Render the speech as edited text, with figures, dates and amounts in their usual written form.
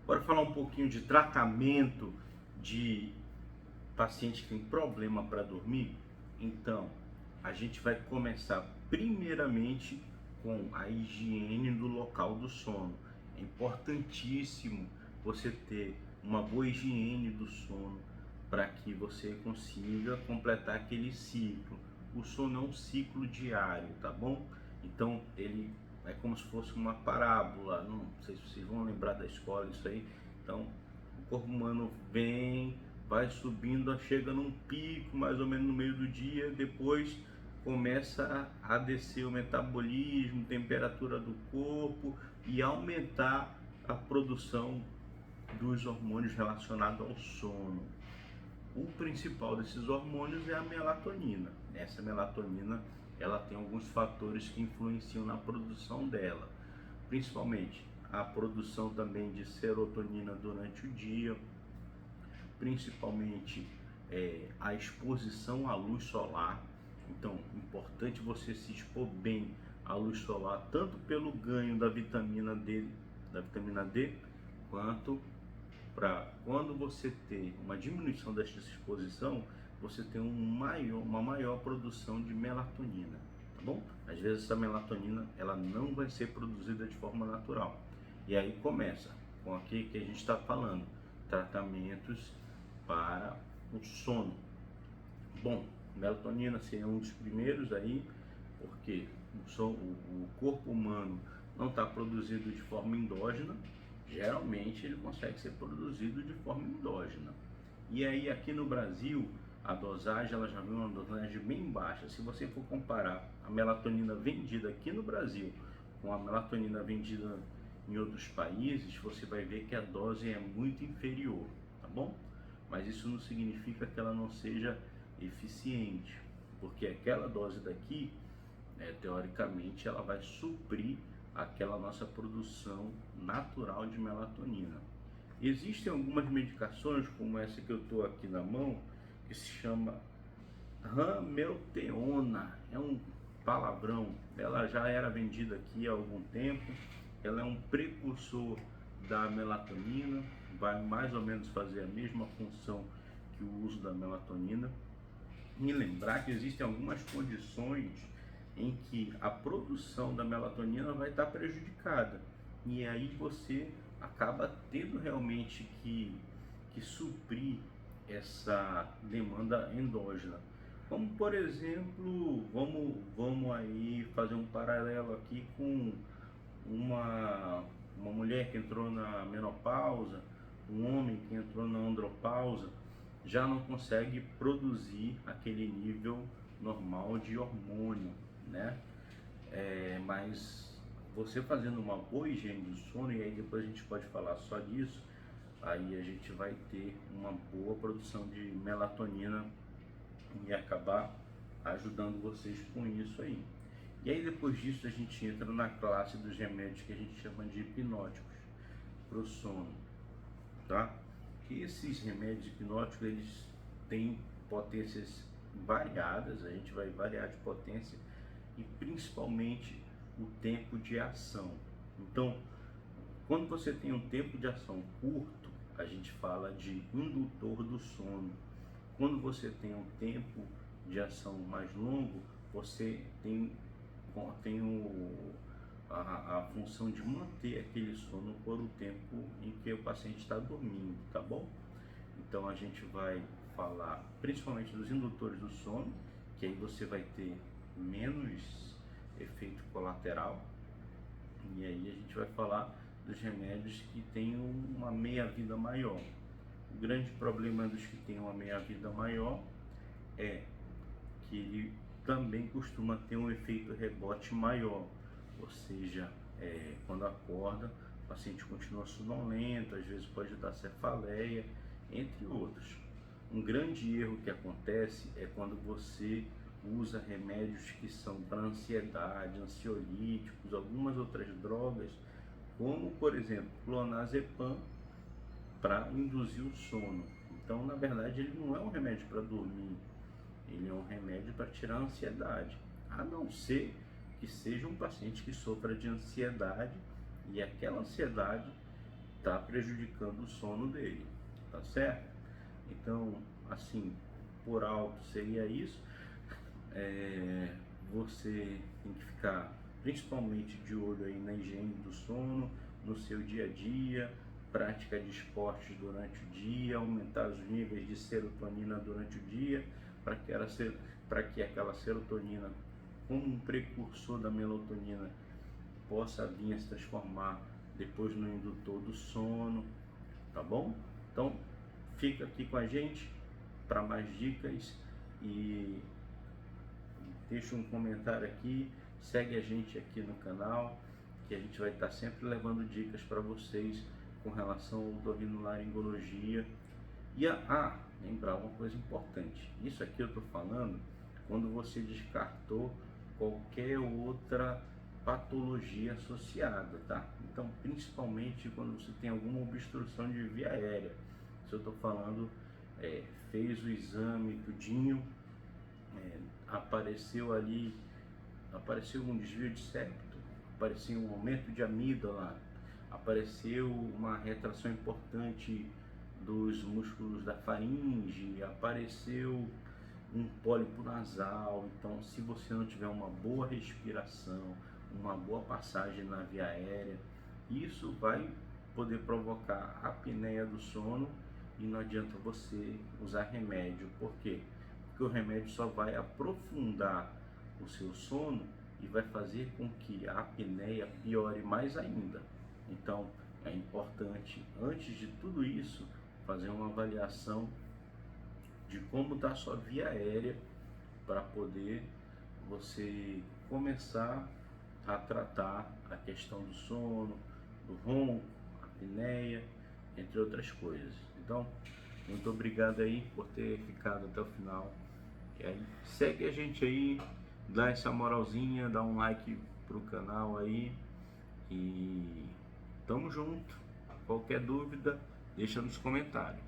Bora falar um pouquinho de tratamento de paciente que tem problema para dormir? Então, a gente vai começar primeiramente com a higiene do local do sono. É importantíssimo você ter uma boa higiene do sono para que você consiga completar aquele ciclo. O sono é um ciclo diário, tá bom? Então, ele é como se fosse uma parábola, não sei se vocês vão lembrar da escola isso aí. Então, o corpo humano vem, vai subindo, chega num pico mais ou menos no meio do dia, depois começa a descer o metabolismo, temperatura do corpo e aumentar a produção dos hormônios relacionados ao sono. O principal desses hormônios é a melatonina. Essa melatonina, ela tem alguns fatores que influenciam na produção dela, principalmente a produção também de serotonina durante o dia, principalmente a exposição à luz solar. Então, importante você se expor bem à luz solar, tanto pelo ganho da vitamina D, quanto para quando você ter uma diminuição dessa exposição, você ter uma maior produção de melatonina, tá bom? Às vezes essa melatonina ela não vai ser produzida de forma natural. E aí começa com aquilo que a gente está falando, tratamentos para o sono. Bom, melatonina seria um dos primeiros aí, porque o corpo humano não está produzido de forma endógena, geralmente ele consegue ser produzido de forma endógena. E aí aqui no Brasil, a dosagem ela já vem uma dosagem bem baixa. Se você for comparar a melatonina vendida aqui no Brasil com a melatonina vendida em outros países, você vai ver que a dose é muito inferior, tá bom? Mas isso não significa que ela não seja eficiente, porque aquela dose daqui, teoricamente, ela vai suprir aquela nossa produção natural de melatonina. Existem algumas medicações, como essa que eu estou aqui na mão, que se chama ramelteona, é um palavrão, ela já era vendida aqui há algum tempo, ela é um precursor da melatonina, vai mais ou menos fazer a mesma função que o uso da melatonina. E lembrar que existem algumas condições em que a produção da melatonina vai estar prejudicada, e aí você acaba tendo realmente que suprir essa demanda endógena. Como por exemplo, vamos aí fazer um paralelo aqui com uma mulher que entrou na menopausa, um homem que entrou na andropausa, já não consegue produzir aquele nível normal de hormônio, né? Mas você fazendo uma boa higiene do sono, e aí depois a gente pode falar só disso, aí a gente vai ter uma boa produção de melatonina e acabar ajudando vocês com isso aí. E aí depois disso a gente entra na classe dos remédios que a gente chama de hipnóticos para o sono, tá? Que esses remédios hipnóticos eles têm potências variadas, a gente vai variar de potência e principalmente o tempo de ação. Então, quando você tem um tempo de ação curto, a gente fala de indutor do sono. Quando você tem um tempo de ação mais longo, você tem a função de manter aquele sono por o tempo em que o paciente está dormindo, tá bom? Então a gente vai falar principalmente dos indutores do sono, que aí você vai ter menos efeito colateral, e aí a gente vai falar dos remédios que têm uma meia-vida maior. O grande problema dos que têm uma meia-vida maior é que ele também costuma ter um efeito rebote maior, ou seja, quando acorda, o paciente continua sonolento, às vezes pode dar cefaleia, entre outros. Um grande erro que acontece é quando você usa remédios que são para ansiedade, ansiolíticos, algumas outras drogas, como por exemplo clonazepam, para induzir o sono. Então, na verdade, ele não é um remédio para dormir, ele é um remédio para tirar a ansiedade, a não ser que seja um paciente que sofra de ansiedade e aquela ansiedade está prejudicando o sono dele, tá certo? Então, assim, por alto seria isso. Você tem que ficar principalmente de olho aí na higiene do sono, no seu dia a dia, prática de esportes durante o dia, aumentar os níveis de serotonina durante o dia, para que aquela serotonina, como um precursor da melatonina, possa vir a se transformar depois no indutor do sono, tá bom? Então, fica aqui com a gente para mais dicas e deixa um comentário aqui, segue a gente aqui no canal, que a gente vai estar sempre levando dicas para vocês com relação ao otorrinolaringologia. E lembrar uma coisa importante, isso aqui eu estou falando quando você descartou qualquer outra patologia associada, tá? Então, principalmente quando você tem alguma obstrução de via aérea. Se eu estou falando, fez o exame tudinho, apareceu um desvio de septo, apareceu um aumento de amígdala, apareceu uma retração importante dos músculos da faringe, apareceu um pólipo nasal. Então, se você não tiver uma boa respiração, uma boa passagem na via aérea, isso vai poder provocar a apneia do sono e não adianta você usar remédio. Por quê? Porque o remédio só vai aprofundar o seu sono e vai fazer com que a apneia piore mais ainda. Então, é importante, antes de tudo isso, fazer uma avaliação de como está a sua via aérea para poder você começar a tratar a questão do sono, do ronco, a apneia, entre outras coisas. Então, muito obrigado aí por ter ficado até o final. E aí, segue a gente aí, dá essa moralzinha, dá um like pro canal aí e tamo junto. Qualquer dúvida, deixa nos comentários.